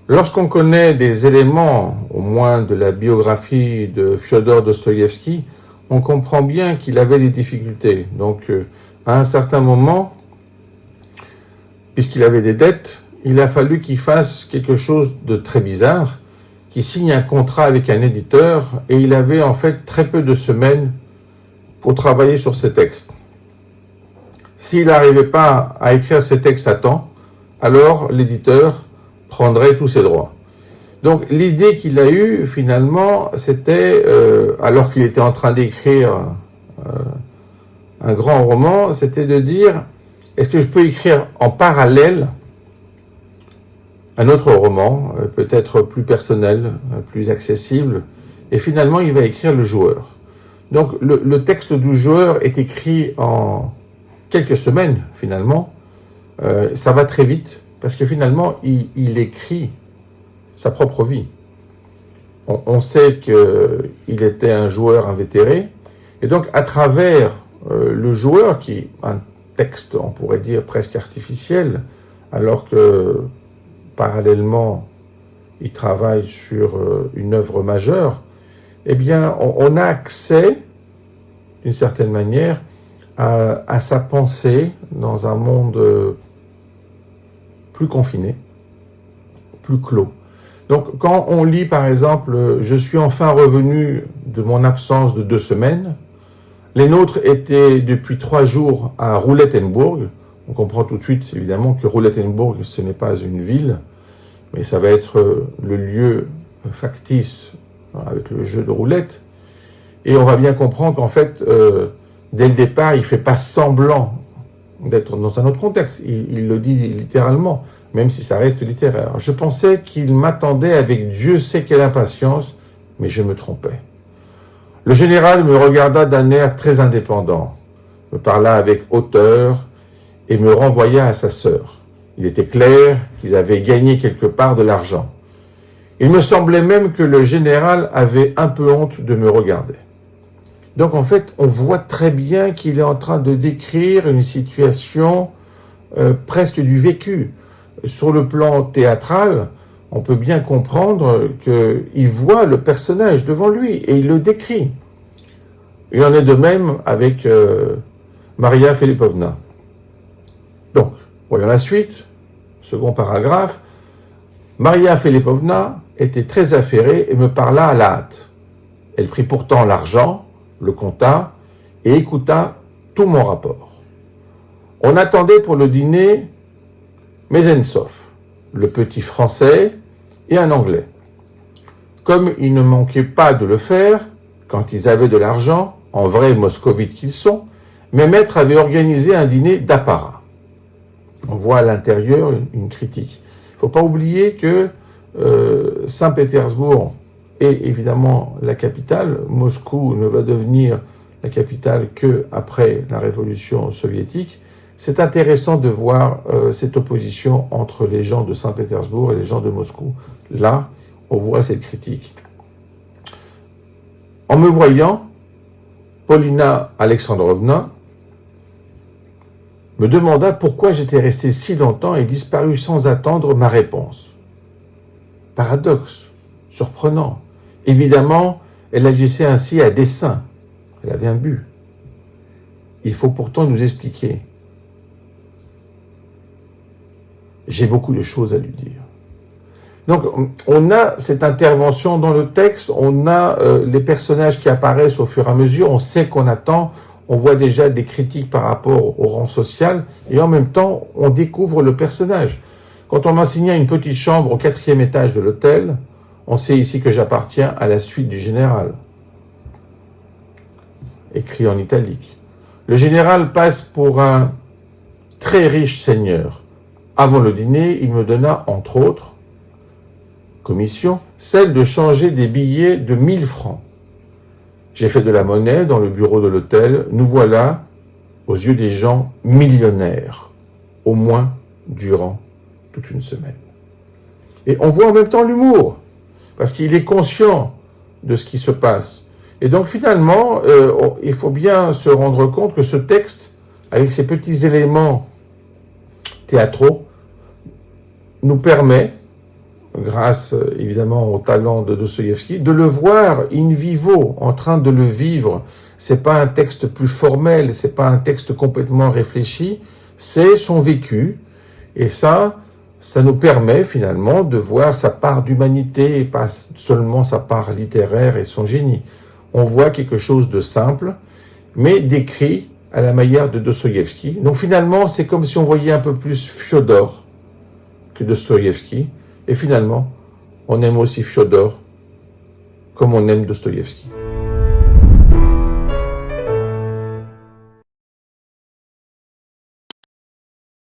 Lorsqu'on connaît des éléments, au moins de la biographie de Fyodor Dostoïevski, on comprend bien qu'il avait des difficultés. Donc, à un certain moment, puisqu'il avait des dettes, il a fallu qu'il fasse quelque chose de très bizarre, qu'il signe un contrat avec un éditeur, et il avait en fait très peu de semaines pour travailler sur ses textes. S'il n'arrivait pas à écrire ses textes à temps, alors l'éditeur prendrait tous ses droits. Donc l'idée qu'il a eue finalement, c'était, alors qu'il était en train d'écrire un grand roman, c'était de dire, est-ce que je peux écrire en parallèle un autre roman, peut-être plus personnel, plus accessible, et finalement il va écrire Le Joueur. Donc le texte du Joueur est écrit en quelques semaines finalement, ça va très vite, parce que finalement il écrit sa propre vie. On sait qu'il était un joueur invétéré, et donc à travers Le Joueur, qui est un texte, on pourrait dire, presque artificiel, alors que parallèlement, il travaille sur une œuvre majeure, eh bien, on a accès, d'une certaine manière, à sa pensée dans un monde plus confiné, plus clos. Donc, quand on lit, par exemple, « Je suis enfin revenu de mon absence de 2 semaines », les nôtres étaient depuis 3 jours à Roulettenbourg. On comprend tout de suite, évidemment, que Roulettenbourg, ce n'est pas une ville, mais ça va être le lieu factice avec le jeu de roulette. Et on va bien comprendre qu'en fait, dès le départ, il ne fait pas semblant d'être dans un autre contexte. Il le dit littéralement, même si ça reste littéraire. Je pensais qu'il m'attendait avec Dieu sait quelle impatience, mais je me trompais. Le général me regarda d'un air très indépendant, me parla avec hauteur et me renvoya à sa sœur. Il était clair qu'ils avaient gagné quelque part de l'argent. Il me semblait même que le général avait un peu honte de me regarder. Donc en fait, on voit très bien qu'il est en train de décrire une situation presque du vécu. Sur le plan théâtral, on peut bien comprendre qu'il voit le personnage devant lui et il le décrit. Il en est de même avec Maria Filipovna. Donc, voyons la suite, second paragraphe. Maria Filipovna était très affairée et me parla à la hâte. Elle prit pourtant l'argent, le compta et écouta tout mon rapport. On attendait pour le dîner Mezensov, le petit français et un anglais. Comme ils ne manquaient pas de le faire, quand ils avaient de l'argent, en vrais moscovites qu'ils sont, mes maîtres avaient organisé un dîner d'apparat. On voit à l'intérieur une critique. Il ne faut pas oublier que Saint-Pétersbourg est évidemment la capitale. Moscou ne va devenir la capitale qu'après la révolution soviétique. C'est intéressant de voir cette opposition entre les gens de Saint-Pétersbourg et les gens de Moscou. Là, on voit cette critique. En me voyant, Paulina Alexandrovna me demanda pourquoi j'étais resté si longtemps et disparu sans attendre ma réponse. Paradoxe, surprenant. Évidemment, elle agissait ainsi à dessein. Elle avait un but. Il faut pourtant nous expliquer. J'ai beaucoup de choses à lui dire. Donc, on a cette intervention dans le texte, on a les personnages qui apparaissent au fur et à mesure, on sait qu'on attend, on voit déjà des critiques par rapport au rang social, et en même temps, on découvre le personnage. Quand on m'assigna une petite chambre au 4e étage de l'hôtel, on sait ici que j'appartiens à la suite du général. Écrit en italique. Le général passe pour un très riche seigneur. Avant le dîner, il me donna, entre autres, commission, celle de changer des billets de 1000 francs. J'ai fait de la monnaie dans le bureau de l'hôtel. Nous voilà, aux yeux des gens, millionnaires, au moins durant toute une semaine. Et on voit en même temps l'humour, parce qu'il est conscient de ce qui se passe. Et donc finalement, il faut bien se rendre compte que ce texte, avec ses petits éléments théâtraux, nous permet grâce évidemment au talent de Dostoïevski, de le voir in vivo, en train de le vivre. C'est pas un texte plus formel, c'est pas un texte complètement réfléchi, c'est son vécu. Et ça nous permet finalement de voir sa part d'humanité et pas seulement sa part littéraire et son génie. On voit quelque chose de simple, mais décrit à la manière de Dostoïevski. Donc finalement, c'est comme si on voyait un peu plus Fiodor que Dostoïevski. Et finalement, on aime aussi Fiodor comme on aime Dostoïevski.